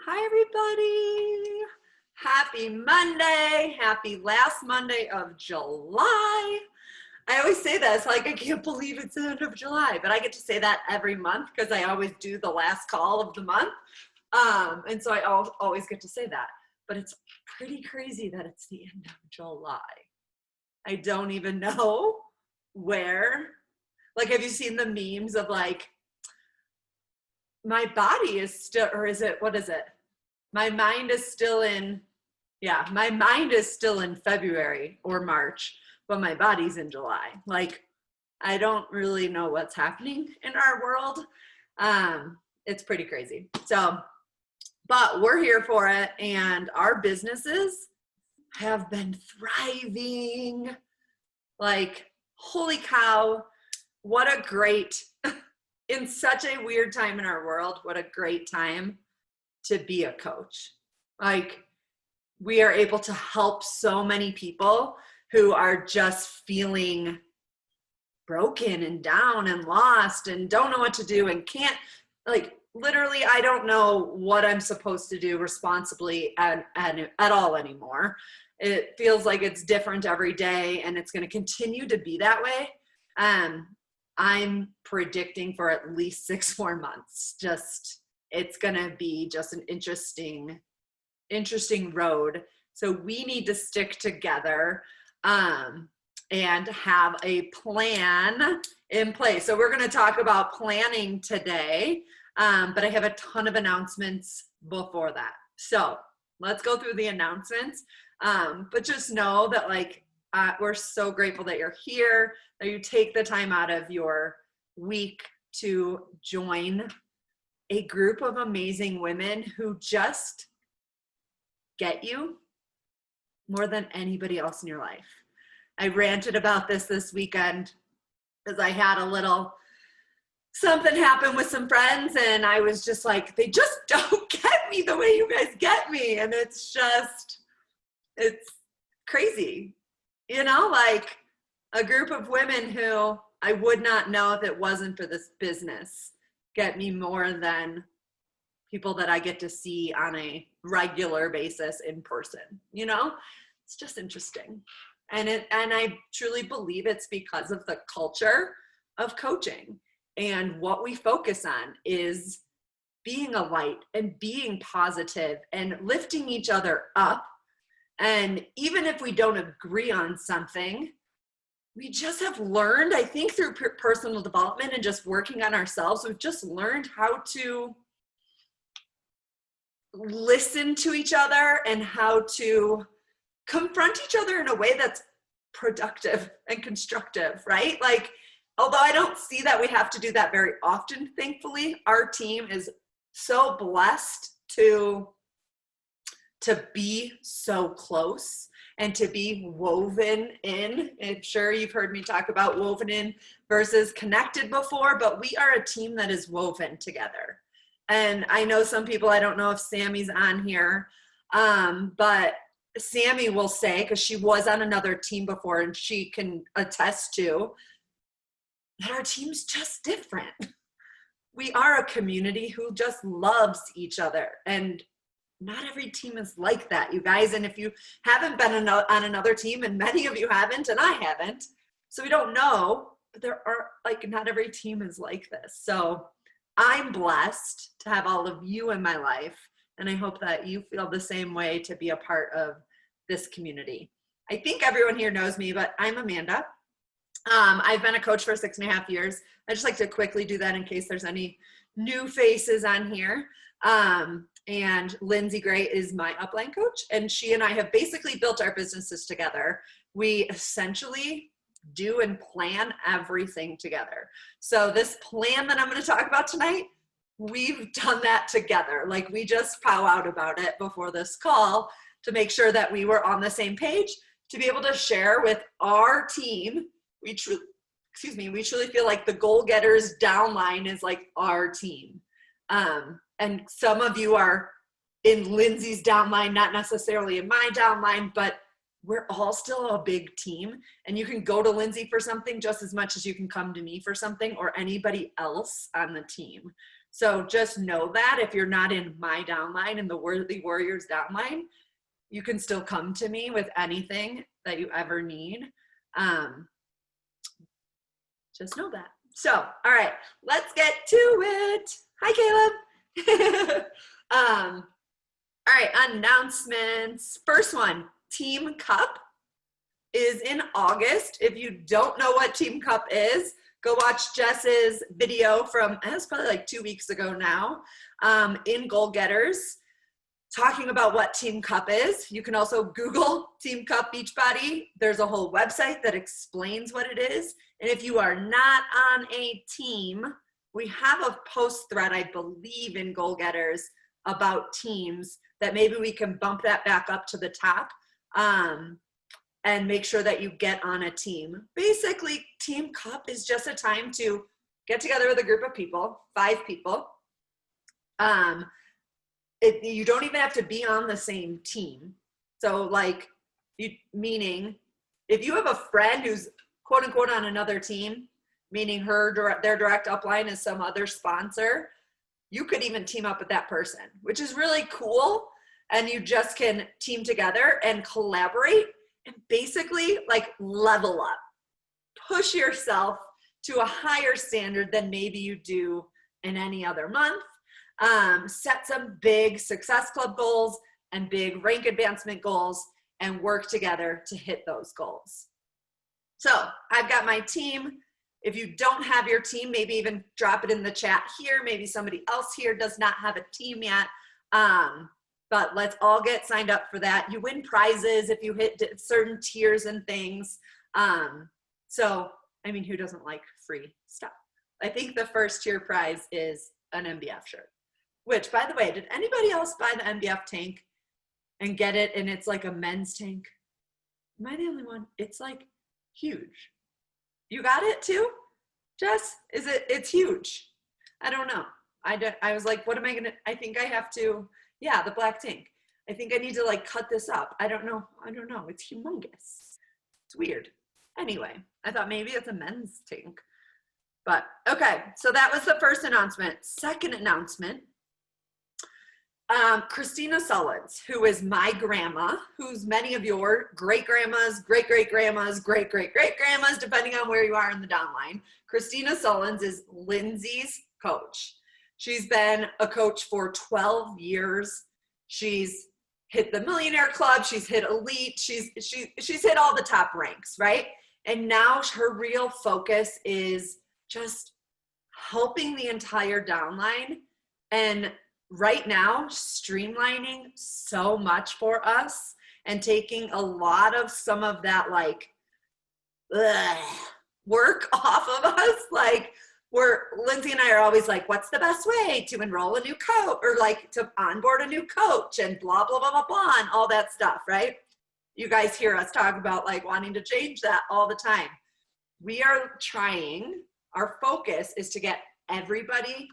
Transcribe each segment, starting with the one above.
Hi, everybody. Happy Monday. Happy last Monday of July. I always say that. It's like, I can't believe it's the end of July, but I get to say that every month because I always do the last call of the month. And so I always get to say that. But it's pretty crazy that it's the end of July. I don't even know where. Like, have you seen the memes of like, my body is still, or is it, what is it? My mind is still in, my mind is still in February or March, but my body's in July. Like, I don't really know what's happening in our world. It's pretty crazy. So, but we're here for it, and our businesses have been thriving. Like, holy cow, what a great, in such a weird time in our world, what a great time to be a coach. Like, we are able to help so many people who are just feeling broken and down and lost and don't know what to do and can't, like, literally, I don't know what I'm supposed to do responsibly at all anymore. It feels like it's different every day, and it's going to continue to be that way. I'm predicting for at least 6 more months. It's going to be just an interesting road. So we need to stick together and have a plan in place. So we're going to talk about planning today, but I have a ton of announcements before that. So let's go through the announcements. But just know that, like, we're so grateful that you're here, that you take the time out of your week to join a group of amazing women who just get you more than anybody else in your life. I ranted about this weekend because I had a little something happen with some friends, and I was just like, they just don't get me the way you guys get me. And it's crazy, like a group of women who I would not know if it wasn't for this business get me more than people that I get to see on a regular basis in person. It's just interesting. And I truly believe it's because of the culture of coaching, and what we focus on is being a light and being positive and lifting each other up. And even if we don't agree on something, we just have learned, I think, through personal development and just working on ourselves, we've just learned how to listen to each other and how to confront each other in a way that's productive and constructive, right? Like, although I don't see that we have to do that very often, thankfully, our team is so blessed to be so close and to be woven in. I'm sure you've heard me talk about woven in versus connected before, but we are a team that is woven together. And I know some people, I don't know if Sammy's on here, but Sammy will say, because she was on another team before and she can attest to, that our team's just different. We are a community who just loves each other, and not every team is like that, you guys. And if you haven't been on another team, and many of you haven't, and I haven't, so we don't know, but there are, like, not every team is like this. So I'm blessed to have all of you in my life, and I hope that you feel the same way to be a part of this community. I think everyone here knows me, but I'm Amanda. I've been a coach for 6.5 years. I just like to quickly do that in case there's any new faces on here. And Lindsay Gray is my upline coach, and she and I have basically built our businesses together. We essentially do and plan everything together. So this plan that I'm going to talk about tonight, we've done that together. Like, we just pow out about it before this call to make sure that we were on the same page, to be able to share with our team. We truly feel like the goal getters downline is like our team. And some of you are in Lindsay's downline, not necessarily in my downline, but we're all still a big team. And you can go to Lindsay for something just as much as you can come to me for something, or anybody else on the team. So just know that if you're not in my downline, in the Worthy Warriors downline, you can still come to me with anything that you ever need. Just know that. So, all right, let's get to it. Hi, Caleb. All right, announcements. First one, Team Cup is in August. If you don't know what Team Cup is, go watch Jess's video from, it was probably like 2 weeks ago now, in Goal Getters, talking about what Team Cup is. You can also Google Team Cup Beachbody. There's a whole website that explains what it is. And if you are not on a team, we have a post thread, I believe, in Goal Getters about teams that maybe we can bump that back up to the top and make sure that you get on a team. Basically, Team Cup is just a time to get together with a group of people, 5 people. You don't even have to be on the same team. So like, meaning if you have a friend who's quote unquote on another team, meaning their direct upline is some other sponsor, you could even team up with that person, which is really cool. And you just can team together and collaborate and basically like level up, push yourself to a higher standard than maybe you do in any other month. Set some big Success Club goals and big rank advancement goals and work together to hit those goals. So I've got my team. If you don't have your team, maybe even drop it in the chat here. Maybe somebody else here does not have a team yet. But let's all get signed up for that. You win prizes if you hit certain tiers and things. So, I mean, who doesn't like free stuff? I think the first tier prize is an MBF shirt, which, by the way, did anybody else buy the MBF tank and get it? And it's like a men's tank. Am I the only one? It's like huge. You got it too, Jess? It's huge. I don't know. I was like, what am I gonna, I think I have to, yeah, the black tank. I think I need to like cut this up. I don't know. It's humongous. It's weird. Anyway, I thought maybe it's a men's tank. But okay, so that was the first announcement. Second announcement, Christina Sullins, who is my grandma, who's many of your great-grandmas, great-great-grandmas, great-great-great-grandmas, depending on where you are in the downline. Christina Sullins is Lindsay's coach. She's been a coach for 12 years. She's hit the Millionaire Club. She's hit Elite. She's hit all the top ranks, right? And now her real focus is just helping the entire downline and right now streamlining so much for us and taking a lot of some of that like work off of us. Like Lindsay and I are always like, what's the best way to enroll a new coach or like to onboard a new coach and blah, blah, blah, blah, blah, and all that stuff, right? You guys hear us talk about like wanting to change that all the time. We are trying, our focus is to get everybody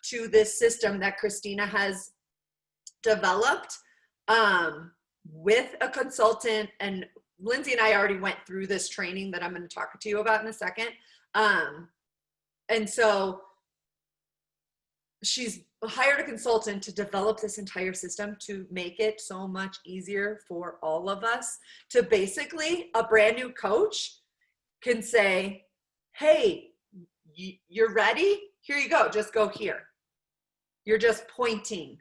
to this system that Christina has developed with a consultant, and Lindsay and I already went through this training that I'm going to talk to you about in a second. And so she's hired a consultant to develop this entire system to make it so much easier for all of us to basically, a brand new coach can say, hey, you're ready? Here you go. Just go here. You're just pointing.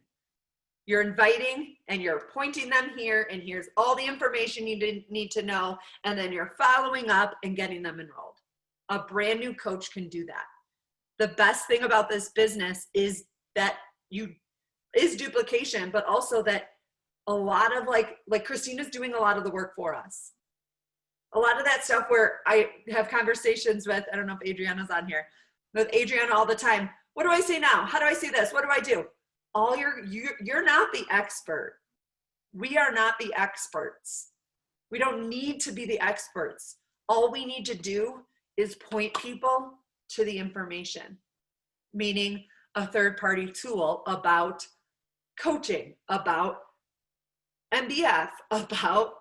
You're inviting and you're pointing them here, and here's all the information you need to know, and then you're following up and getting them enrolled. A brand new coach can do that. The best thing about this business is that is duplication, but also that a lot of like Christina's doing a lot of the work for us. A lot of that stuff where I have conversations with, I don't know if Adriana's on here, with Adriana all the time. What do I say now? How do I say this? What do I do? You're not the expert. We are not the experts. We don't need to be the experts. All we need to do is point people to the information, meaning a third-party tool about coaching, about MBF, about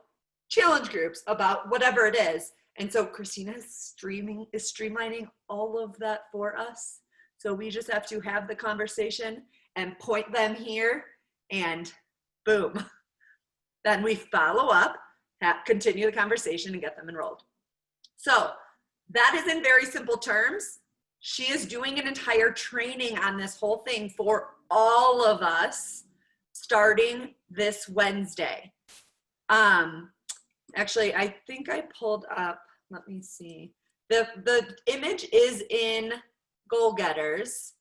challenge groups, about whatever it is. And so Christina is streamlining all of that for us So we just have to have the conversation and point them here, and boom. Then we follow up, continue the conversation, and get them enrolled. So that is in very simple terms. She is doing an entire training on this whole thing for all of us starting this Wednesday. Actually, I think I pulled up, let me see. The image is in Goal Getters,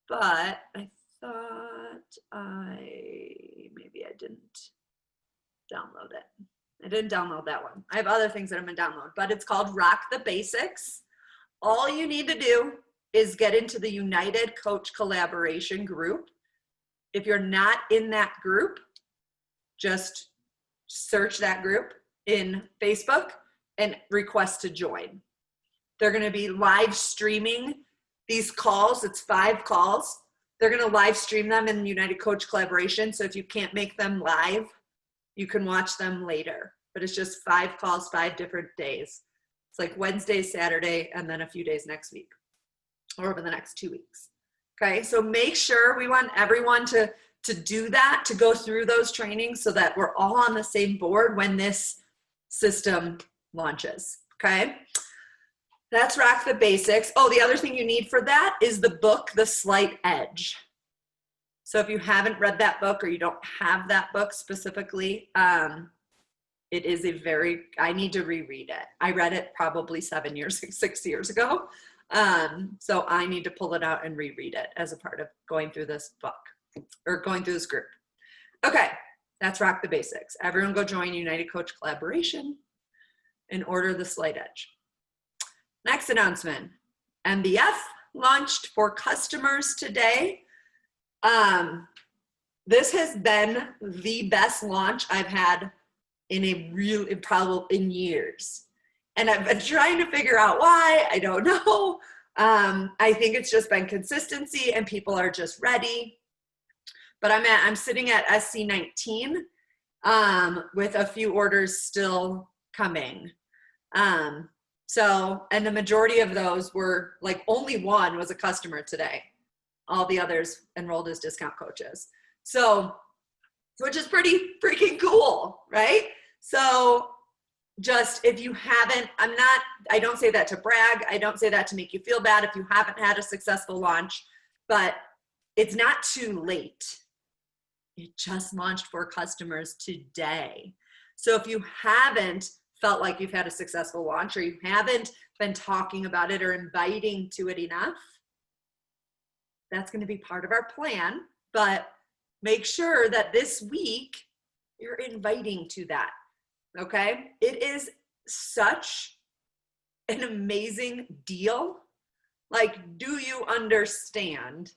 but I thought maybe I didn't download it. I didn't download that one. I have other things that I'm gonna download, but it's called Rock the Basics. All you need to do is get into the United Coach Collaboration group. If you're not in that group, just search that group in Facebook and request to join. They're gonna be live streaming these calls. It's 5 calls. They're gonna live stream them in United Coach Collaboration. So if you can't make them live, you can watch them later. But it's just 5 calls, 5 different days. It's like Wednesday, Saturday, and then a few days next week or over the next 2 weeks. Okay, so make sure, we want everyone to do that, to go through those trainings so that we're all on the same board when this system launches, okay? That's Rock the Basics. Oh, the other thing you need for that is the book, The Slight Edge. So if you haven't read that book or you don't have that book specifically, it is I need to reread it. I read it probably 6 years ago. So I need to pull it out and reread it as a part of going through this book or going through this group. Okay, that's Rock the Basics. Everyone go join United Coach Collaboration and order The Slight Edge. Next announcement, MBF launched for customers today. This has been the best launch I've had in in years. And I've been trying to figure out why. I don't know. I think it's just been consistency and people are just ready. But I'm sitting at SC19 with a few orders still coming. And the majority of those were like, only one was a customer today. All the others enrolled as discount coaches. So, which is pretty freaking cool, right? So just, if you haven't, I don't say that to brag. I don't say that to make you feel bad if you haven't had a successful launch, but it's not too late. It just launched for customers today. So if you haven't felt like you've had a successful launch, or you haven't been talking about it or inviting to it enough, that's going to be part of our plan. But make sure that this week you're inviting to that. Okay? It is such an amazing deal. Like, do you understand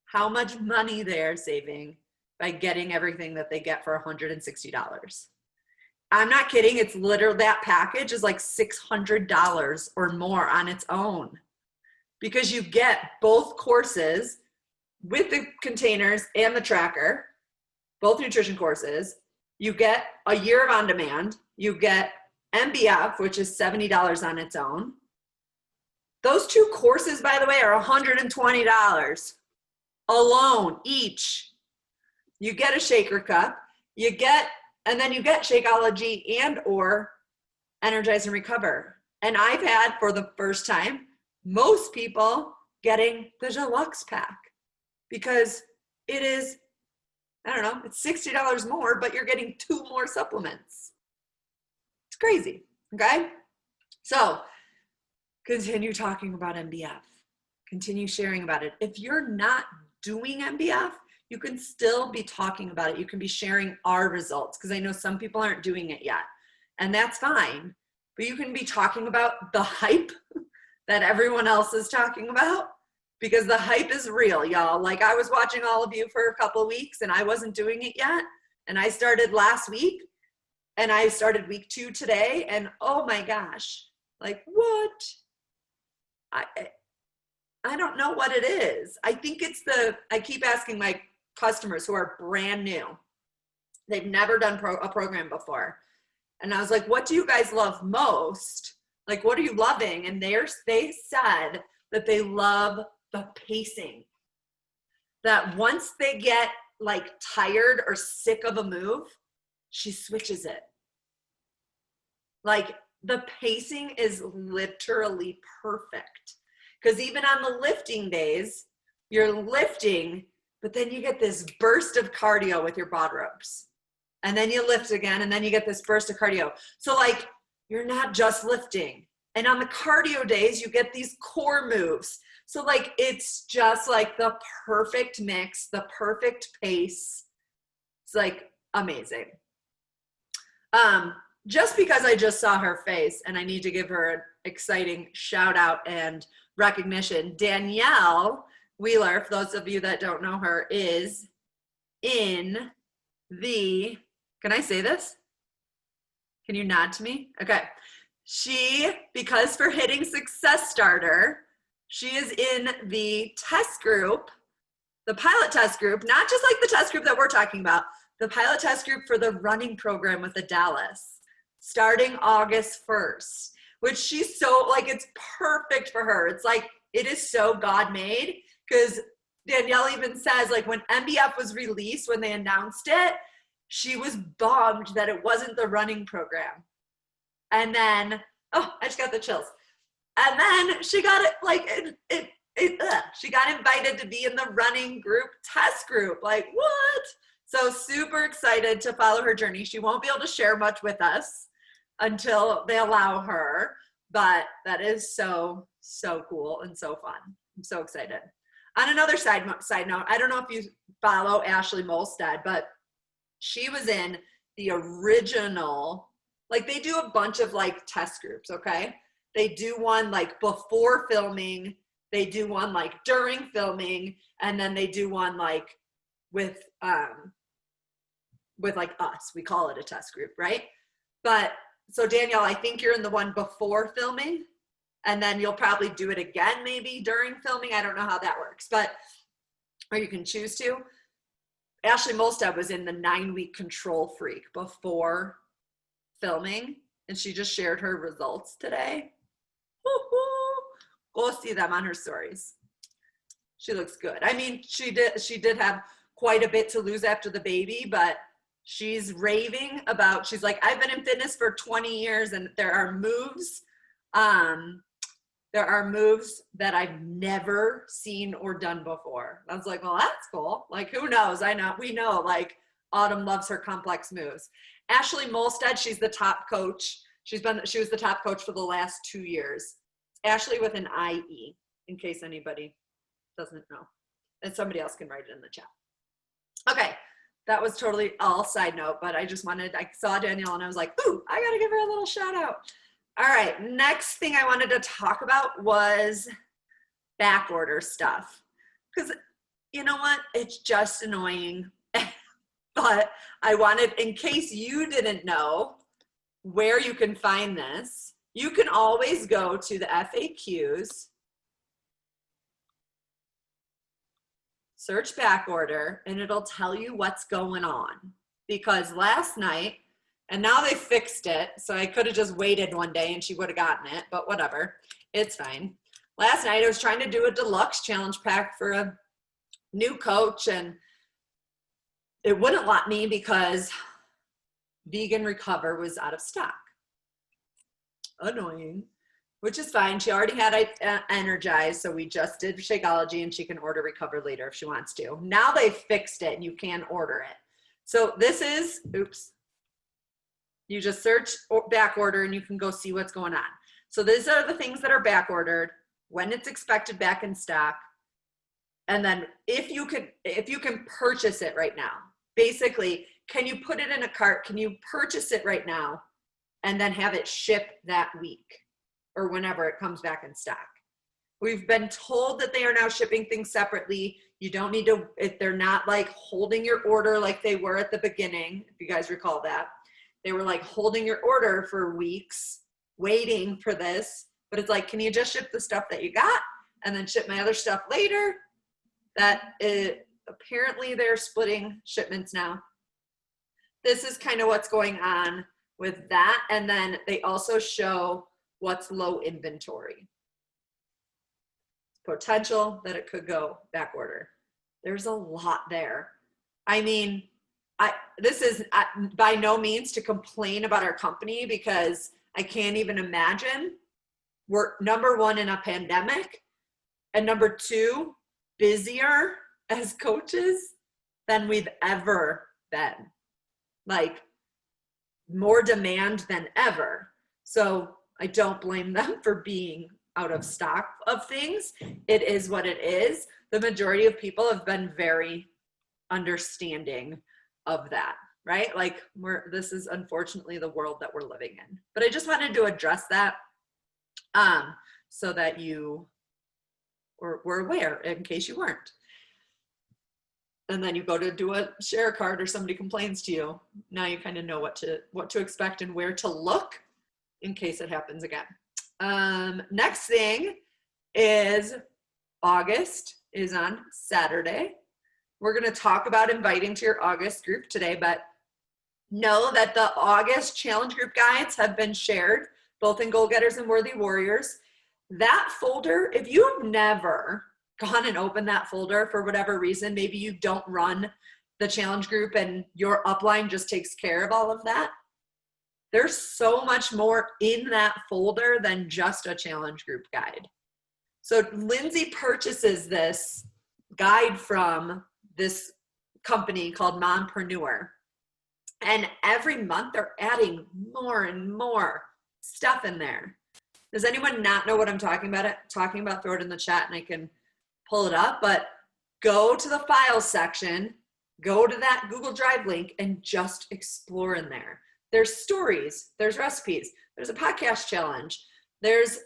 how much money they're saving by getting everything that they get for $160? I'm not kidding. It's literally, that package is like $600 or more on its own, because you get both courses with the containers and the tracker, both nutrition courses. You get a year of on-demand. You get MBF, which is $70 on its own. Those 2 courses, by the way, are $120 alone each. You get a shaker cup. And then you get Shakeology and or Energize and Recover. And I've had, for the first time, most people getting the deluxe pack, because it is, I don't know, it's $60 more, but you're getting 2 more supplements. It's crazy, okay? So continue talking about MBF. Continue sharing about it. If you're not doing MBF, you can still be talking about it. You can be sharing our results, because I know some people aren't doing it yet, and that's fine. But you can be talking about the hype that everyone else is talking about, because the hype is real, y'all. Like, I was watching all of you for a couple of weeks and I wasn't doing it yet. And I started last week and I started week 2 today, and oh my gosh, like, what? I don't know what it is. I think it's I keep asking my customers who are brand new. They've never done a program before. And I was like, what do you guys love most? Like, what are you loving? And they said that they love the pacing. That once they get like tired or sick of a move, she switches it. Like the pacing is literally perfect. Because even on the lifting days, you're lifting, but then you get this burst of cardio with your bod ropes. And then you lift again, and then you get this burst of cardio. So like, you're not just lifting. And on the cardio days, you get these core moves. So like, it's just like the perfect mix, the perfect pace. It's like amazing. Just because I just saw her face, and I need to give her an exciting shout out and recognition. Danielle Wheeler, for those of you that don't know her, is in the, can I say this? Can you nod to me? Okay. She, because for hitting Success Starter, she is in the test group, the pilot test group, not just like the test group that we're talking about, the pilot test group for the running program with the Dallas, starting August 1st, which she's so, like, it's perfect for her. It's like, it is so God made, because Danielle even says, like, when MBF was released, when they announced it, she was bummed that it wasn't the running program. And then, oh, I just got the chills. And then she got it, like, she got invited to be in the running group test group. Like, what? So super excited to follow her journey. She won't be able to share much with us until they allow her, but that is so, so cool and so fun. I'm so excited. On another side note, I don't know if you follow Ashley Molstad, but she was in the original, like they do a bunch of like test groups, okay? They do one like before filming, they do one like during filming, and then they do one like with like us. We call it a test group, right? But so Danielle, I think you're in the one before filming, and then you'll probably do it again maybe during filming. I don't know how that works, but, or you can choose to. Ashley Molstad was in the 9-week Control Freak before filming, and she just shared her results today. Go see them on her stories. She looks good. I mean, she did have quite a bit to lose after the baby, but she's raving about, she's like, I've been in fitness for 20 years and there are moves that I've never seen or done before. I was like, well, that's cool. Like, who knows? We know, like, Autumn loves her complex moves. Ashley Molstad, she's the top coach. She was the top coach for the last 2 years. Ashley with an IE, in case anybody doesn't know. And somebody else can write it in the chat. Okay, that was totally all side note, but I saw Danielle and I was like, ooh, I gotta give her a little shout out. All right, next thing I wanted to talk about was back order stuff. Because you know what? It's just annoying. But I wanted, in case you didn't know where you can find this, you can always go to the FAQs, search back order, and it'll tell you what's going on. Because last night, and now they fixed it, so I could have just waited one day and she would have gotten it, but whatever, it's fine. Last night I was trying to do a deluxe challenge pack for a new coach, and it wouldn't let me because Vegan Recover was out of stock. Annoying, which is fine. She already had Energize, so we just did Shakeology, and she can order Recover later if she wants to. Now they fixed it and you can order it. So this is, oops, you just search back order and you can go see what's going on. So these are the things that are back ordered, when it's expected back in stock, and then if you can purchase it right now. Basically, can you put it in a cart? Can you purchase it right now and then have it shipped that week or whenever it comes back in stock? We've been told that they are now shipping things separately. You don't need to, if they're not like holding your order like they were at the beginning, if you guys recall that. They were like holding your order for weeks, waiting for this. But it's like, can you just ship the stuff that you got and then ship my other stuff later? Apparently they're splitting shipments now. This is kind of what's going on with that. And then they also show what's low inventory. potential that it could go back order. There's a lot there. I mean, this is by no means to complain about our company, because I can't even imagine we're number one in a pandemic, and number two, busier as coaches than we've ever been. Like, more demand than ever. So I don't blame them for being out of stock of things. It is what it is. The majority of people have been very understanding of that, right? Like, this is unfortunately the world that we're living in. But I just wanted to address that so that you were aware, in case you weren't. And then you go to do a share card or somebody complains to you. Now you kind of know what to expect and where to look in case it happens again. Next thing is August is on Saturday. We're going to talk about inviting to your August group today, but know that the August challenge group guides have been shared both in Goal Getters and Worthy Warriors. That folder, if you've never gone and opened that folder for whatever reason, maybe you don't run the challenge group and your upline just takes care of all of that, there's so much more in that folder than just a challenge group guide. So Lindsay purchases this guide from this company called Mompreneur, and every month they're adding more and more stuff in there. Does anyone not know what I'm talking about? Throw it in the chat and I can pull it up. But go to the files section, go to that Google Drive link, and just explore in there. There's stories, there's recipes, there's a podcast challenge, there's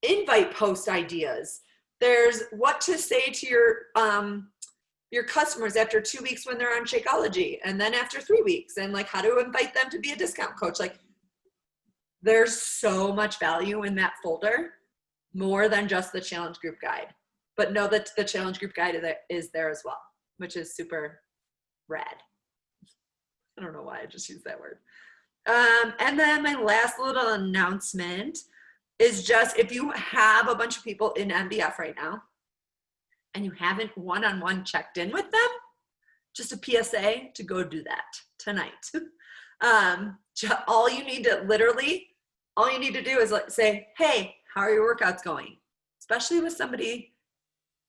invite post ideas, there's what to say to your customers after 2 weeks when they're on Shakeology, and then after 3 weeks, and like how to invite them to be a discount coach. Like, there's so much value in that folder, more than just the challenge group guide. But know that the challenge group guide is there as well, which is super rad. I don't know why I just used that word. And then my last little announcement is just, if you have a bunch of people in MBF right now and you haven't one-on-one checked in with them, just a PSA to go do that tonight. All you need to do is say, hey, how are your workouts going? Especially with somebody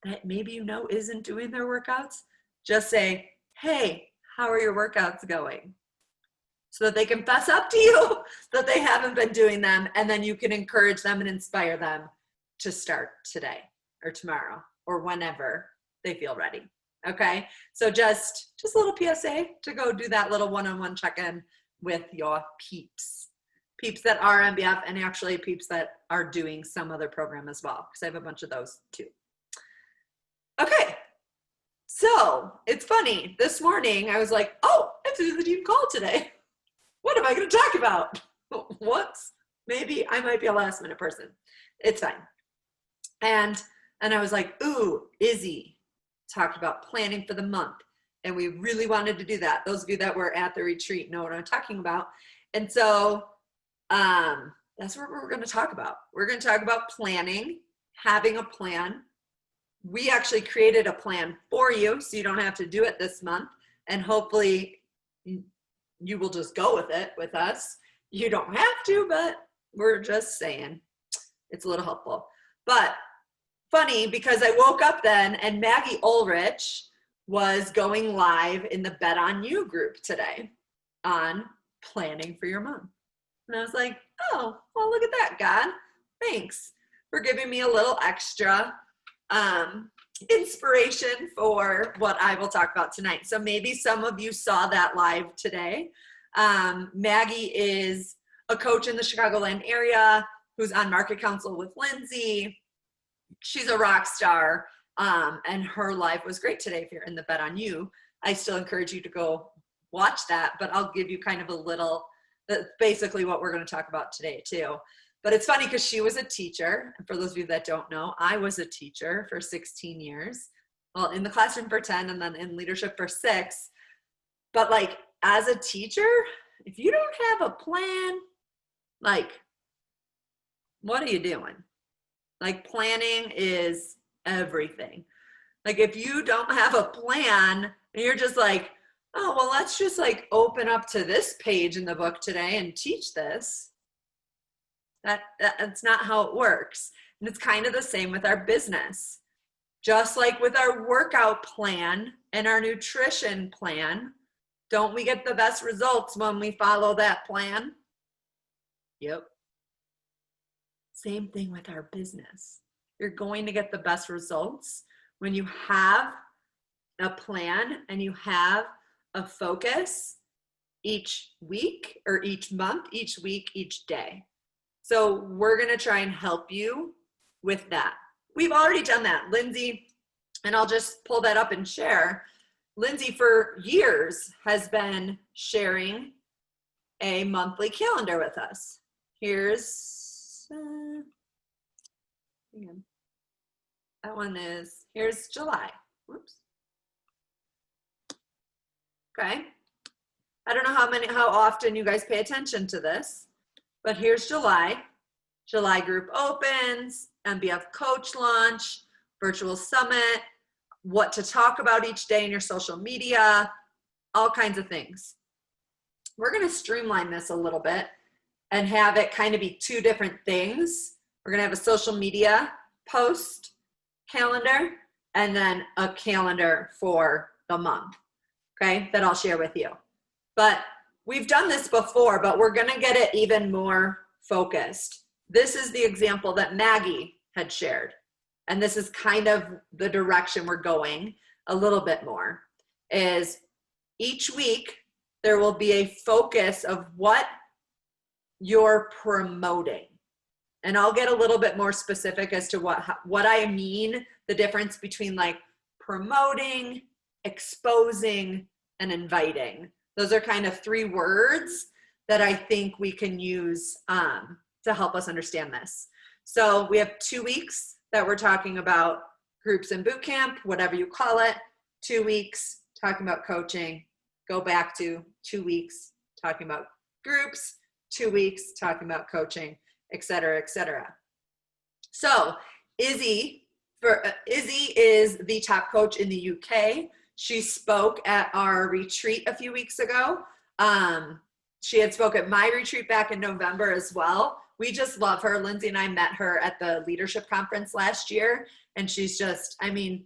that maybe you know isn't doing their workouts. Just say, hey, how are your workouts going? So that they can fess up to you that they haven't been doing them, and then you can encourage them and inspire them to start today or tomorrow or whenever they feel ready. Okay, so just a little PSA to go do that little one-on-one check-in with your peeps that are MBF, and actually peeps that are doing some other program as well, because I have a bunch of those too. Okay, so it's funny. This morning I was like, oh, I have to do the team call today. What am I going to talk about? Whoops, maybe I might be a last minute person. It's fine. And I was like, ooh, Izzy talked about planning for the month. And we really wanted to do that. Those of you that were at the retreat know what I'm talking about. And so that's what we're going to talk about. We're going to talk about planning, having a plan. We actually created a plan for you, so you don't have to do it this month. And hopefully you will just go with it with us. You don't have to, but we're just saying it's a little helpful. But funny, because I woke up then and Maggie Ulrich was going live in the Bet on You group today on planning for your month. And I was like, oh, well, look at that, God. Thanks for giving me a little extra inspiration for what I will talk about tonight. So maybe some of you saw that live today. Maggie is a coach in the Chicagoland area who's on Market Council with Lindsay. She's a rock star, and her live was great today. If you're in the Bet on You, I still encourage you to go watch that, but I'll give you kind of a little, that's basically what we're going to talk about today too. But it's funny because she was a teacher. And for those of you that don't know, I was a teacher for 16 years. Well, in the classroom for 10 and then in leadership for 6. But like, as a teacher, if you don't have a plan, like, what are you doing? Like, planning is everything. Like if you don't have a plan and you're just like, oh, well, let's just like open up to this page in the book today and teach this. That's not how it works. And it's kind of the same with our business. Just like with our workout plan and our nutrition plan, don't we get the best results when we follow that plan? Yep. Same thing with our business. You're going to get the best results when you have a plan and you have a focus each week or each month, each week, each day. So we're going to try and help you with that. We've already done that. Lindsay, and I'll just pull that up and share. Lindsay for years has been sharing a monthly calendar with us. Here's, that one is, here's July. Whoops. Okay. I don't know how often you guys pay attention to this, but here's July. July group opens, MBF coach launch, virtual summit, what to talk about each day in your social media, all kinds of things. We're going to streamline this a little bit and have it kind of be two different things. We're going to have a social media post calendar and then a calendar for the month, okay, that I'll share with you. But we've done this before, but we're going to get it even more focused. This is the example that Maggie had shared. And this is kind of the direction we're going a little bit more, is each week there will be a focus of what you're promoting. And I'll get a little bit more specific as to what I mean, the difference between like promoting, exposing, and inviting. Those are kind of three words that I think we can use to help us understand this. So we have 2 weeks that we're talking about groups and boot camp, whatever you call it. 2 weeks talking about coaching. Go back to 2 weeks talking about groups, 2 weeks talking about coaching, et cetera, et cetera. So Izzy is the top coach in the UK. She spoke at our retreat a few weeks ago. She had spoke at my retreat back in November as well. We just love her. Lindsay and I met her at the leadership conference last year. And she's just, I mean,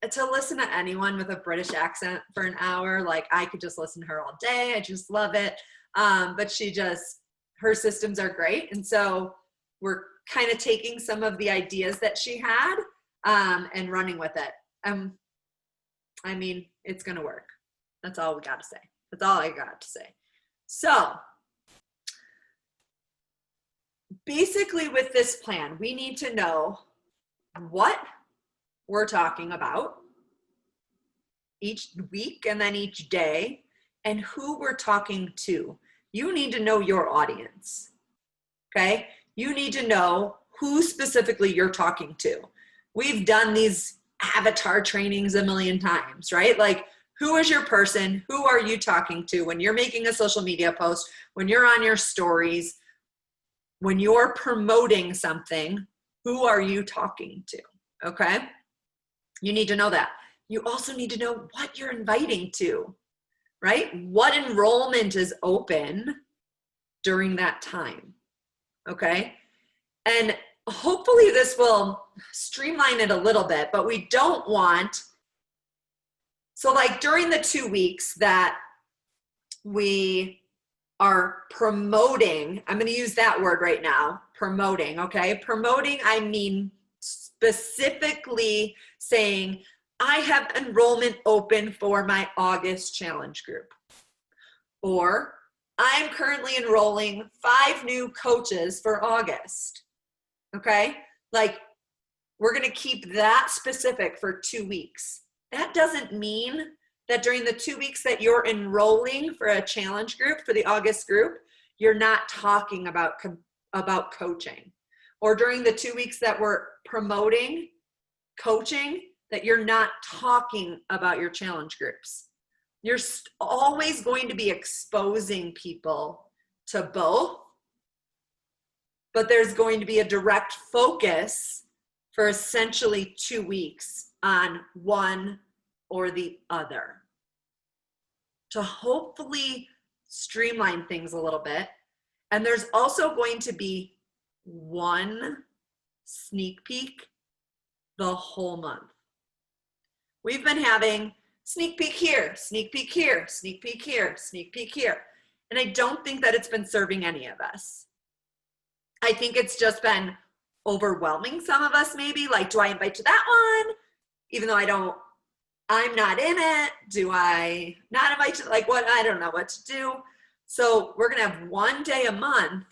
to listen to anyone with a British accent for an hour, like I could just listen to her all day. I just love it. But her systems are great. And so we're kind of taking some of the ideas that she had and running with it. I mean, it's going to work. That's all we got to say. That's all I got to say. So basically with this plan, we need to know what we're talking about each week and then each day and who we're talking to. You need to know your audience, okay? You need to know who specifically you're talking to. We've done these avatar trainings a million times, right? Like, who is your person? Who are you talking to when you're making a social media post, when you're on your stories, when you're promoting something, who are you talking to, okay? You need to know that. You also need to know what you're inviting to, right? What enrollment is open during that time, okay? And hopefully this will streamline it a little bit, but we don't want, so like during the 2 weeks that we are promoting, I'm going to use that word right now, promoting, okay? Promoting, I mean specifically saying, I have enrollment open for my August challenge group. Or I'm currently enrolling 5 new coaches for August. Okay? Like, we're going to keep that specific for 2 weeks. That doesn't mean that during the 2 weeks that you're enrolling for a challenge group, for the August group, you're not talking about coaching. Or during the 2 weeks that we're promoting coaching, that you're not talking about your challenge groups. You're always going to be exposing people to both, but there's going to be a direct focus for essentially 2 weeks on one or the other to hopefully streamline things a little bit. And there's also going to be one sneak peek the whole month. We've been having sneak peek here, sneak peek here, sneak peek here, sneak peek here. And I don't think that it's been serving any of us. I think it's just been overwhelming some of us maybe. Like, do I invite to that one? Even though I'm not in it. Do I not invite to, like, what? I don't know what to do. So we're going to have one day a month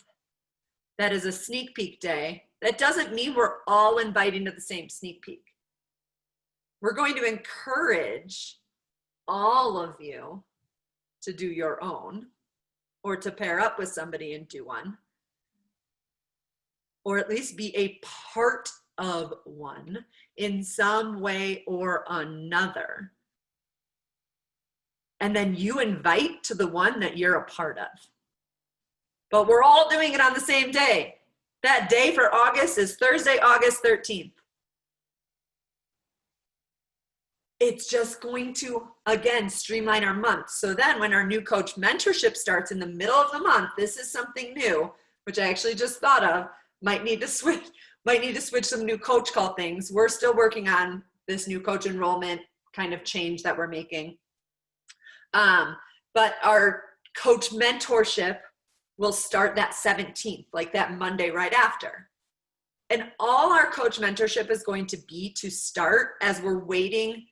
that is a sneak peek day. That doesn't mean we're all inviting to the same sneak peek. We're going to encourage all of you to do your own, or to pair up with somebody and do one, or at least be a part of one in some way or another. And then you invite to the one that you're a part of. But we're all doing it on the same day. That day for August is Thursday, August 13th. It's just going to, again, streamline our month. So then when our new coach mentorship starts in the middle of the month, this is something new, which I actually just thought of, might need to switch some new coach call things. We're still working on this new coach enrollment kind of change that we're making. But our coach mentorship will start that 17th, like that Monday right after. And all our coach mentorship is going to be to start as we're waiting.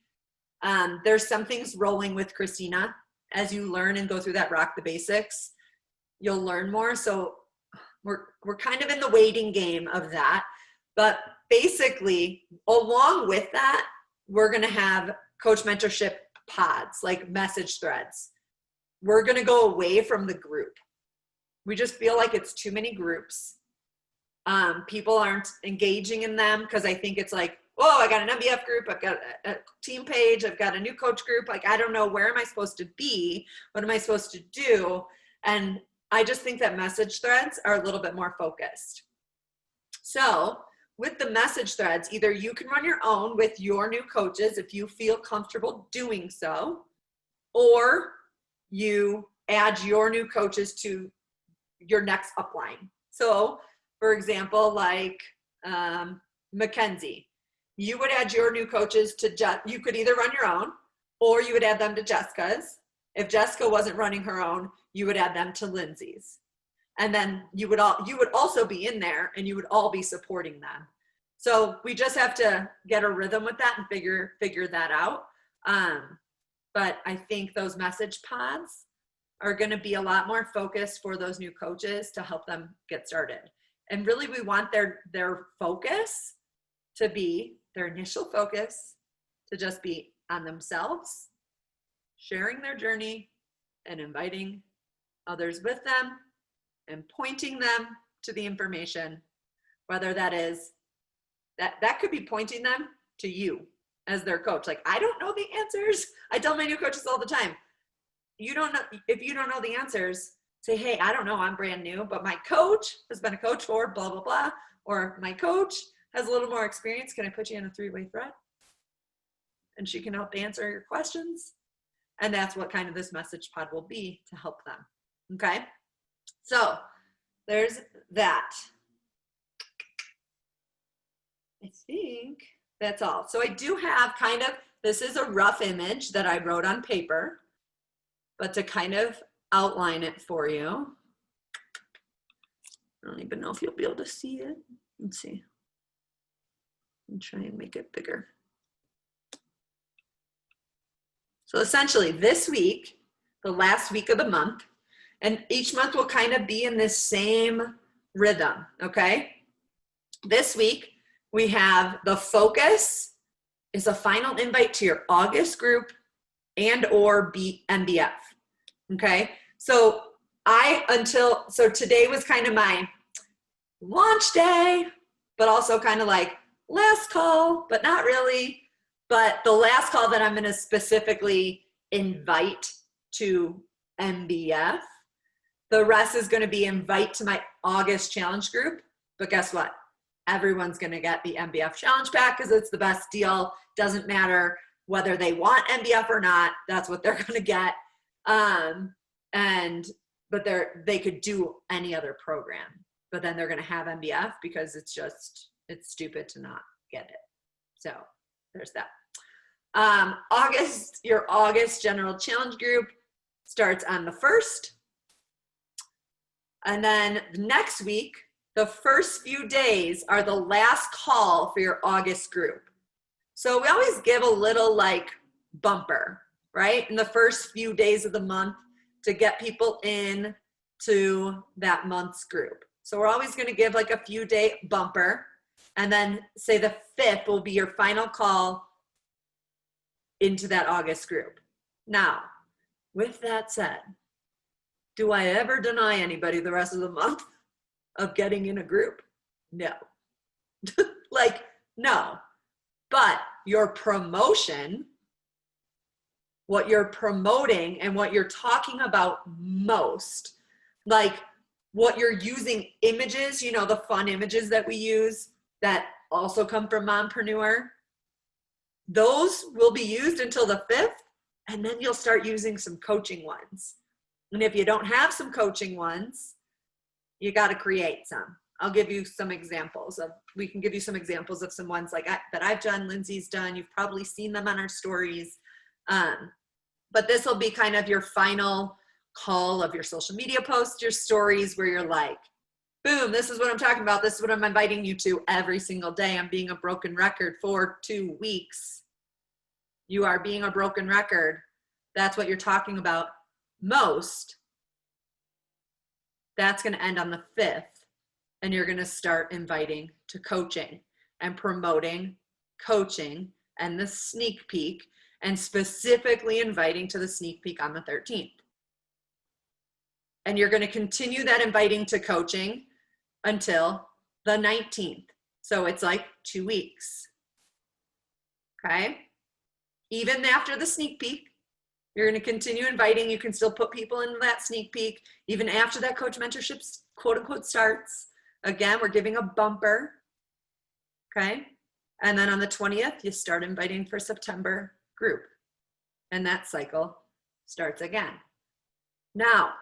There's some things rolling with Christina. As you learn and go through that Rock the Basics, you'll learn more. So we're kind of in the waiting game of that. But basically, along with that, we're going to have coach mentorship pods, like message threads. We're going to go away from the group. We just feel like it's too many groups. People aren't engaging in them because I think it's like, oh, I got an MBF group, I've got a team page, I've got a new coach group. Like, I don't know, where am I supposed to be? What am I supposed to do? And I just think that message threads are a little bit more focused. So with the message threads, either you can run your own with your new coaches if you feel comfortable doing so, or you add your new coaches to your next upline. So for example, like Mackenzie, you would add your new coaches to, you could either run your own or you would add them to Jessica's. If Jessica wasn't running her own, you would add them to Lindsay's. And then you would also be in there and you would all be supporting them. So we just have to get a rhythm with that and figure that out. But I think those message pods are going to be a lot more focused for those new coaches to help them get started. And really we want their focus to be, their initial focus to just be on themselves, sharing their journey and inviting others with them and pointing them to the information, whether that is, that could be pointing them to you as their coach. Like, I don't know the answers. I tell my new coaches all the time, you don't know, if you don't know the answers, say, hey, I don't know, I'm brand new, but my coach has been a coach for blah, blah, blah, or my coach has a little more experience. Can I put you in a 3-way thread? And she can help answer your questions. And that's what kind of this message pod will be to help them. Okay. So there's that. I think that's all. So I do have kind of, this is a rough image that I wrote on paper, but to kind of outline it for you. I don't even know if you'll be able to see it. Let's see. And try and make it bigger. So essentially this week, the last week of the month, and each month will kind of be in this same rhythm, okay? This week, we have the focus is a final invite to your August group and or MBF, okay? So today was kind of my launch day, but also kind of like last call, but not really. But the last call that I'm going to specifically invite to MBF, the rest is going to be invite to my August challenge group. But guess what? everyone's going to get the MBF Challenge Pack because it's the best deal. Doesn't matter whether they want MBF or not. That's what they're going to get. But they could do any other program, but then they're going to have MBF because it's stupid to not get it. So there's that. Your August General Challenge group starts on the 1st. And then next week, the first few days are the last call for your August group. So we always give a little like bumper, right? In the first few days of the month to get people in to that month's group. So we're always going to give like a few day bumper, and then say the 5th will be your final call into that August group. Now, with that said, do I ever deny anybody the rest of the month of getting in a group? No. Like, no. But your promotion, what you're promoting and what you're talking about most, like what you're using images, you know, the fun images that we use that also come from Mompreneur, those will be used until the 5th, and then you'll start using some coaching ones. And if you don't have some coaching ones, you got to create some. I'll give you some examples we can give you some examples of some ones that I've done, Lindsay's done. You've probably seen them on our stories. But this will be kind of your final call of your social media posts, your stories, where you're like, boom, this is what I'm talking about. This is what I'm inviting you to every single day. I'm being a broken record for 2 weeks. You are being a broken record. That's what you're talking about most. That's going to end on the 5th. And you're going to start inviting to coaching and promoting coaching and the sneak peek, and specifically inviting to the sneak peek on the 13th. And you're going to continue that inviting to coaching until the 19th. So it's like 2 weeks. Okay. Even after the sneak peek, you're going to continue inviting. You can still put people into that sneak peek even after that coach mentorship quote unquote starts. Again, we're giving a bumper. Okay. And then on the 20th, you start inviting for September group. And that cycle starts again. Now,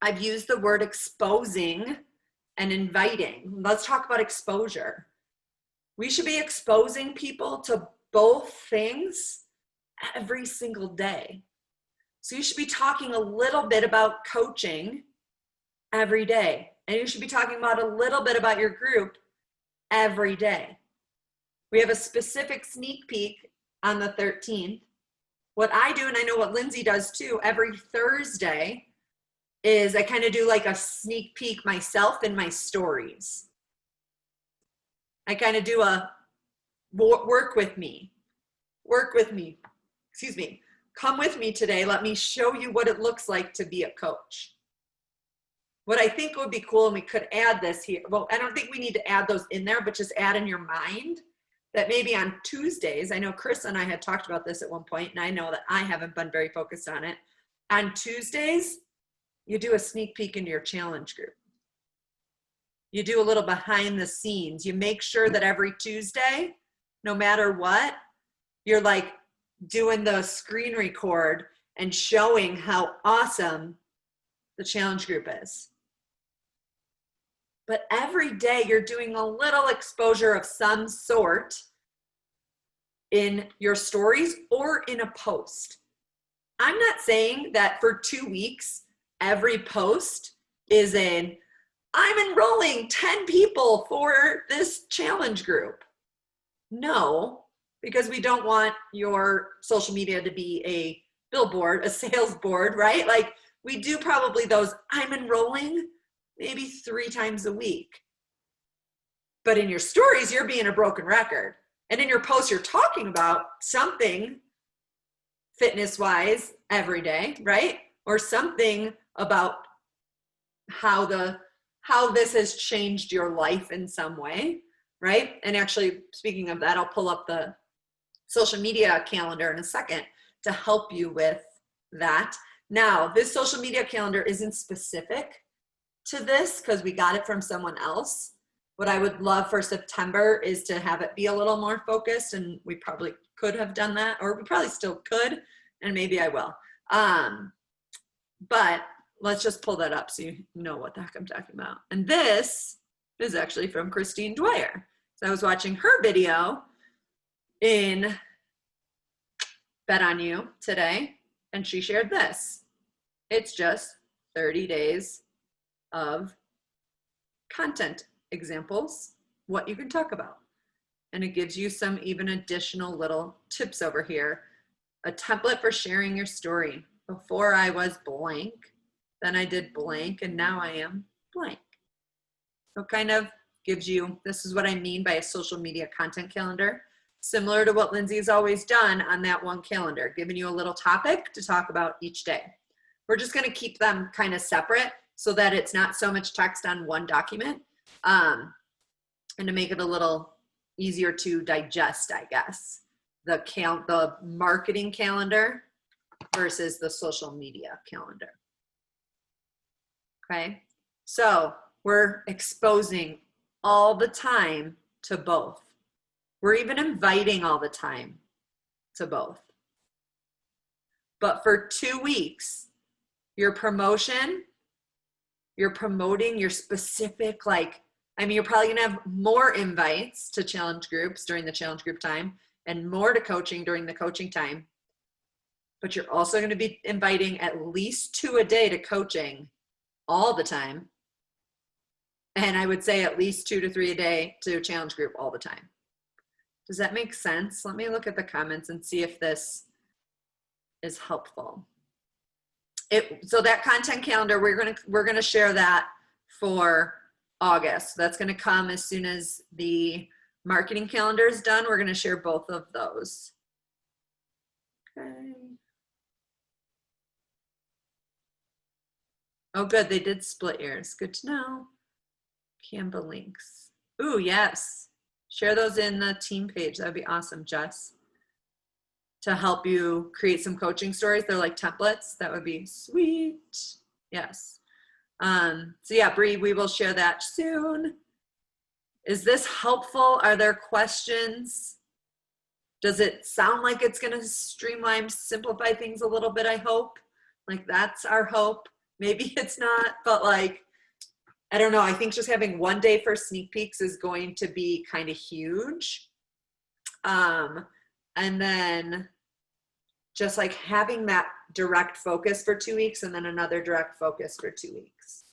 I've used the word exposing and inviting. Let's talk about exposure. We should be exposing people to both things every single day. So you should be talking a little bit about coaching every day. And you should be talking about a little bit about your group every day. We have a specific sneak peek on the 13th. What I do, and I know what Lindsay does too, every Thursday is I kind of do like a sneak peek myself in my stories. I kind of do a work with me, excuse me, come with me today. Let me show you what it looks like to be a coach. What I think would be cool, and we could add this here. Well, I don't think we need to add those in there, but just add in your mind that maybe on Tuesdays, I know Chris and I had talked about this at one point, and I know that I haven't been very focused on it. On Tuesdays, you do a sneak peek into your challenge group. You do a little behind the scenes. You make sure that every Tuesday, no matter what, you're like doing the screen record and showing how awesome the challenge group is. But every day you're doing a little exposure of some sort in your stories or in a post. I'm not saying that for 2 weeks, every post is I'm enrolling 10 people for this challenge group. No, because we don't want your social media to be a billboard, a sales board, right? Like we do probably those I'm enrolling maybe 3 times a week. But in your stories, you're being a broken record. And in your posts, you're talking about something fitness-wise every day, right? Or something about how this has changed your life in some way, right? And actually, speaking of that, I'll pull up the social media calendar in a second to help you with that. Now, this social media calendar isn't specific to this because we got it from someone else. What I would love for September is to have it be a little more focused, and we probably could have done that, or we probably still could, and maybe I will. But let's just pull that up so you know what the heck I'm talking about. And this is actually from Christine Dwyer. So I was watching her video in Bet on You today, and she shared this. It's just 30 days of content examples, what you can talk about. And it gives you some even additional little tips over here. A template for sharing your story. Before I was blank, then I did blank, and now I am blank. So kind of gives you, this is what I mean by a social media content calendar, similar to what Lindsay's always done on that one calendar, giving you a little topic to talk about each day. We're just going to keep them kind of separate so that it's not so much text on one document, and to make it a little easier to digest, I guess, the marketing calendar versus the social media calendar. Okay, so we're exposing all the time to both. We're even inviting all the time to both. But for 2 weeks, your promotion, you're promoting your specific, you're probably gonna have more invites to challenge groups during the challenge group time and more to coaching during the coaching time. But you're also gonna be inviting at least 2 a day to coaching all the time. And I would say at least 2 to 3 a day to challenge group all the time. Does that make sense? Let me look at the comments and see if this is helpful. So that content calendar, we're gonna share that for August. That's gonna come as soon as the marketing calendar is done. We're gonna share both of those. Okay. Oh, good, they did split yours. Good to know. Canva links. Ooh, yes. Share those in the team page. That would be awesome, Jess. To help you create some coaching stories. They're like templates. That would be sweet. Yes. So yeah, Bree, we will share that soon. Is this helpful? Are there questions? Does it sound like it's going to streamline, simplify things a little bit, I hope? Like that's our hope. Maybe it's not, but like, I don't know. I think just having 1 day for sneak peeks is going to be kind of huge. And then just like having that direct focus for 2 weeks and then another direct focus for 2 weeks.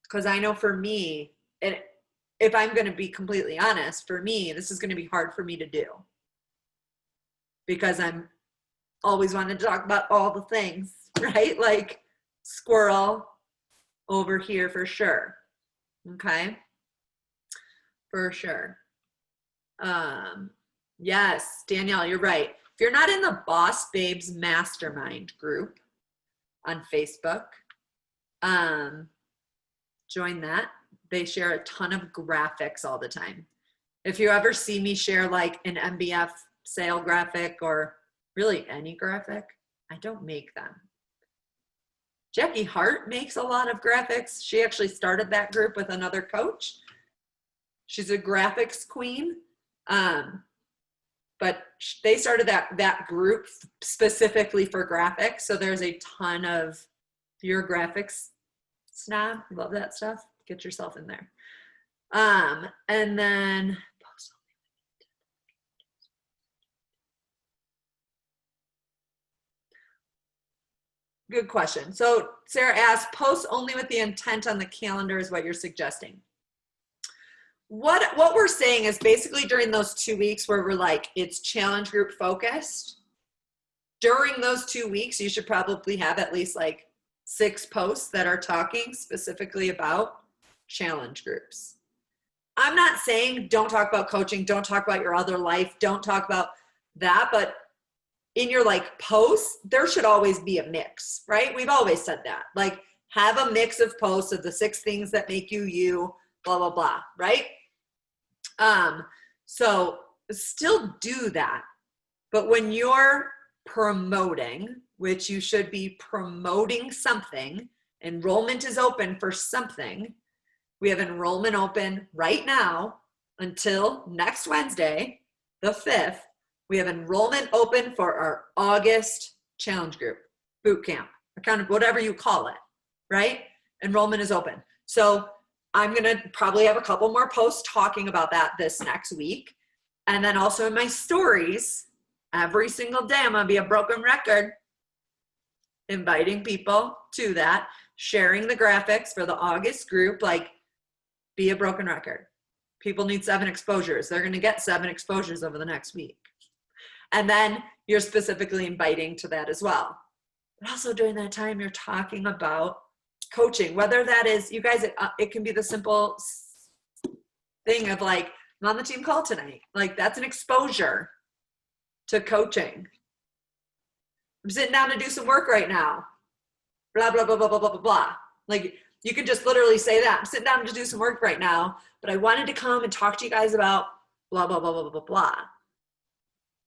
Because I know for me, if I'm going to be completely honest, for me, this is going to be hard for me to do. Because I'm always wanting to talk about all the things, right? Like squirrel over here for sure. Okay? For sure. Yes, Danielle, you're right. If you're not in the Boss Babes Mastermind group on Facebook, join that. They share a ton of graphics all the time. If you ever see me share like an MBF sale graphic or really any graphic, I don't make them. Jackie Hart makes a lot of graphics. She actually started that group with another coach. She's a graphics queen. But they started that group specifically for graphics. So there's a ton of, if you're a graphics snob, love that stuff, get yourself in there. And then, good question. So Sarah asked, post only with the intent on the calendar is what you're suggesting. What we're saying is basically during those 2 weeks where we're like, it's challenge group focused, during those 2 weeks, you should probably have at least like 6 posts that are talking specifically about challenge groups. I'm not saying don't talk about coaching, don't talk about your other life, don't talk about that, but in your like posts, there should always be a mix, right? We've always said that. Like have a mix of posts of the 6 things that make you you, blah, blah, blah, right? So still do that. But when you're promoting, which you should be promoting something, enrollment is open for something, We have enrollment open right now until next Wednesday, the 5th. We have enrollment open for our August challenge group, boot camp, kind of whatever you call it, right? Enrollment is open. So I'm going to probably have a couple more posts talking about that this next week. And then also in my stories, every single day, I'm going to be a broken record, inviting people to that, sharing the graphics for the August group, like be a broken record. People need 7 exposures. They're going to get 7 exposures over the next week. And then you're specifically inviting to that as well. But also during that time, you're talking about coaching, whether that is, you guys, it can be the simple thing of like, I'm on the team call tonight. Like that's an exposure to coaching. I'm sitting down to do some work right now. Blah, blah, blah, blah, blah, blah, blah, blah. Like you can just literally say that. I'm sitting down to do some work right now, but I wanted to come and talk to you guys about blah, blah, blah, blah, blah, blah.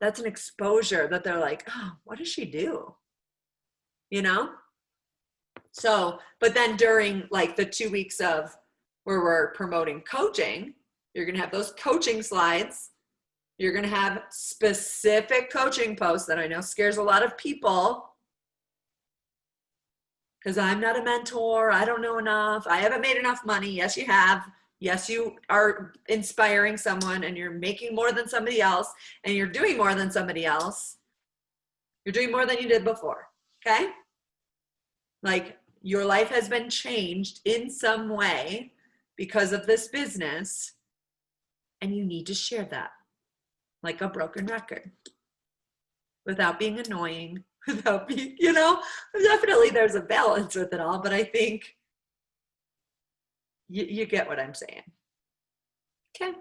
That's an exposure that they're like, oh, what does she do? You know? So, but then during like the 2 weeks of where we're promoting coaching, you're going to have those coaching slides. You're going to have specific coaching posts that I know scares a lot of people because I'm not a mentor. I don't know enough. I haven't made enough money. Yes, you have. Yes, you are inspiring someone and you're making more than somebody else and you're doing more than somebody else. You're doing more than you did before. Okay? Like your life has been changed in some way because of this business and you need to share that like a broken record without being annoying, without being, you know, definitely there's a balance with it all, but I think you get what I'm saying. Okay.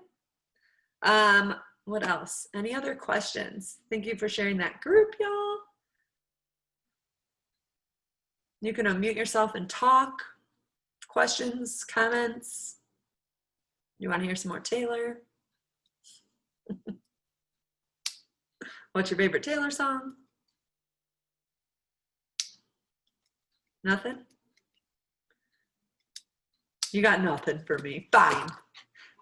What else? Any other questions? Thank you for sharing that group, y'all. You can unmute yourself and talk. Questions, comments? You want to hear some more Taylor? What's your favorite Taylor song? Nothing? You got nothing for me. Fine.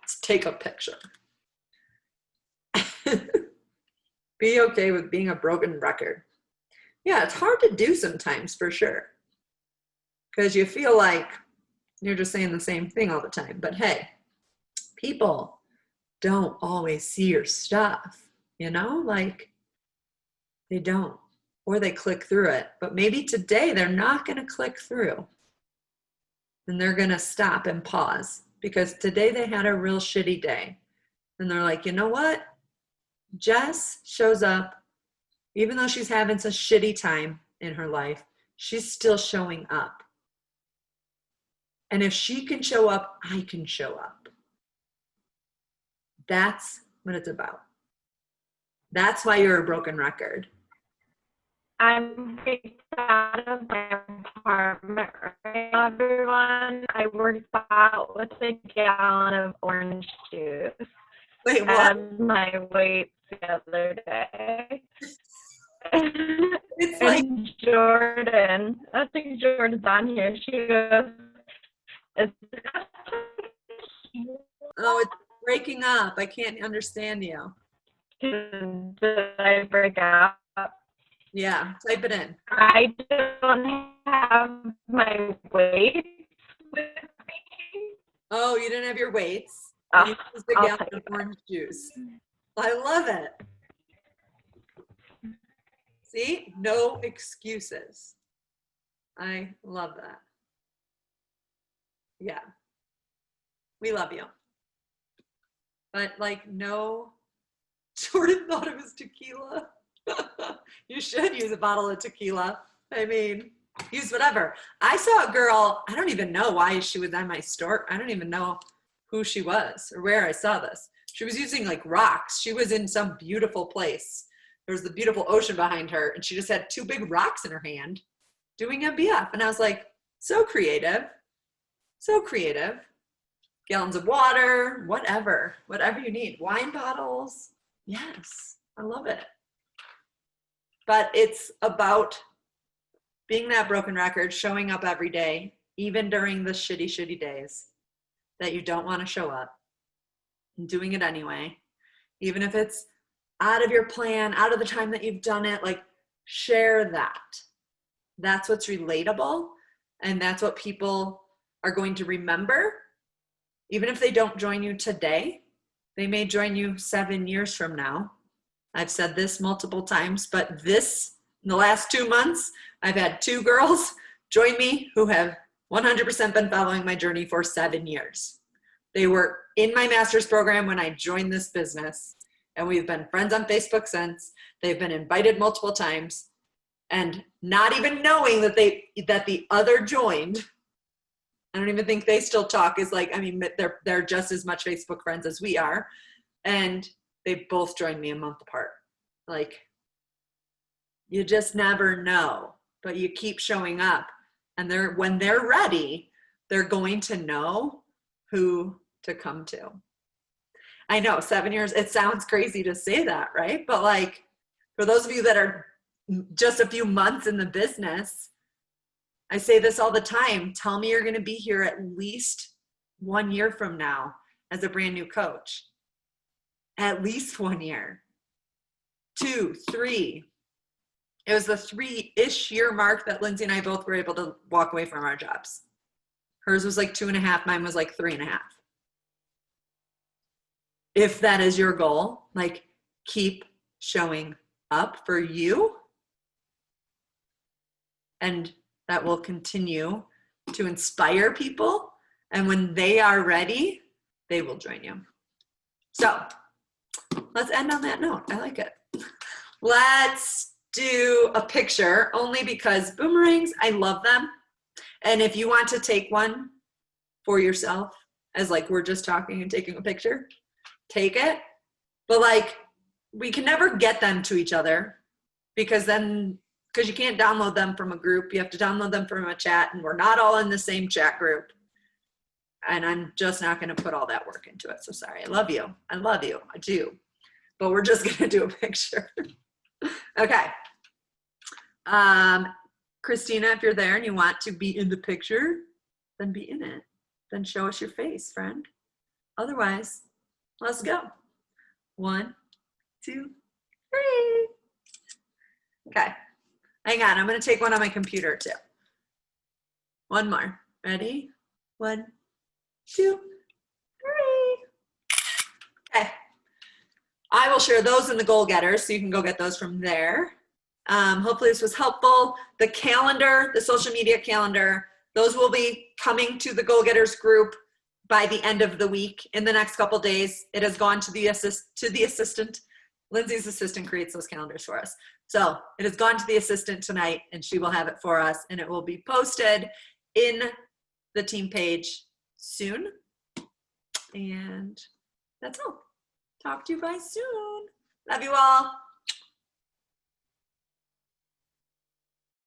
Let's take a picture. Be okay with being a broken record. Yeah, it's hard to do sometimes for sure. Because you feel like you're just saying the same thing all the time. But hey, people don't always see your stuff, you know? Like, they don't. Or they click through it. But maybe today they're not going to click through. And they're going to stop and pause. Because today they had a real shitty day. And they're like, you know what? Jess shows up. Even though she's having such shitty time in her life, she's still showing up. And if she can show up, I can show up. That's what it's about. That's why you're a broken record. I'm kicked out of my apartment right now, everyone. I worked out with a gallon of orange juice. Wait, what? As my weights the other day. It's like Jordan, I think Jordan's on here. She goes, oh, it's breaking up. I can't understand you. Did I break out? Yeah, type it in. I don't have my weights with me. Oh, you didn't have your weights. Oh, You used a gallon of orange juice. I love it. See? No excuses. I love that. Yeah. We love you. But like, no, Jordan thought it was tequila. You should use a bottle of tequila. I mean, use whatever. I saw a girl, I don't even know why she was on my store. I don't even know who she was or where I saw this. She was using like rocks. She was in some beautiful place. There was the beautiful ocean behind her, and she just had 2 big rocks in her hand doing MBF. And I was like, so creative. So creative. Gallons of water, whatever you need. Wine bottles. Yes, I love it. But it's about being that broken record, showing up every day, even during the shitty, shitty days. that you don't want to show up and doing it anyway, even if it's out of your plan, out of the time that you've done it, like share that. That's what's relatable, and that's what people are going to remember. Even if they don't join you today, they may join you 7 years from now. I've said this multiple times, but in the last 2 months, I've had 2 girls join me who have 100% been following my journey for 7 years. They were in my master's program when I joined this business, and we've been friends on Facebook since. They've been invited multiple times, and not even knowing that the other joined. I don't even think they still talk. Is like, I mean, they're just as much Facebook friends as we are, and they both joined me a month apart. Like, you just never know, but you keep showing up, and when they're ready, they're going to know who to come to. I know 7 years, it sounds crazy to say that, right? But like, for those of you that are just a few months in the business, I say this all the time. Tell me you're going to be here at least 1 year from now as a brand new coach. At least 1 year. 2, 3. It was the 3-ish year mark that Lindsay and I both were able to walk away from our jobs. Hers was like 2.5. Mine was like 3.5. If that is your goal, like, keep showing up for you, and that will continue to inspire people. And when they are ready, they will join you. So let's end on that note. I like it. Let's do a picture, only because boomerangs, I love them. And if you want to take one for yourself, as like we're just talking and taking a picture, take it. But like, we can never get them to each other because you can't download them from a group. You have to download them from a chat, and we're not all in the same chat group. And I'm just not going to put all that work into it. So sorry. I love you. I love you. I do. But we're just going to do a picture. Okay. Christina, if you're there and you want to be in the picture, then be in it. Then show us your face, friend. Otherwise, let's go. 1, 2, 3. Okay. Hang on. I'm going to take one on my computer too. One more. Ready? 1, 2, 3. Okay. I will share those in the Goal Getters, so you can go get those from there. Hopefully this was helpful. The calendar, the social media calendar, those will be coming to the Goal Getters group by the end of the week. In the next couple days, it has gone to the assistant. Lindsay's assistant creates those calendars for us. So it has gone to the assistant tonight, and she will have it for us, and it will be posted in the team page soon. And that's all. Talk to you guys soon. Love you all.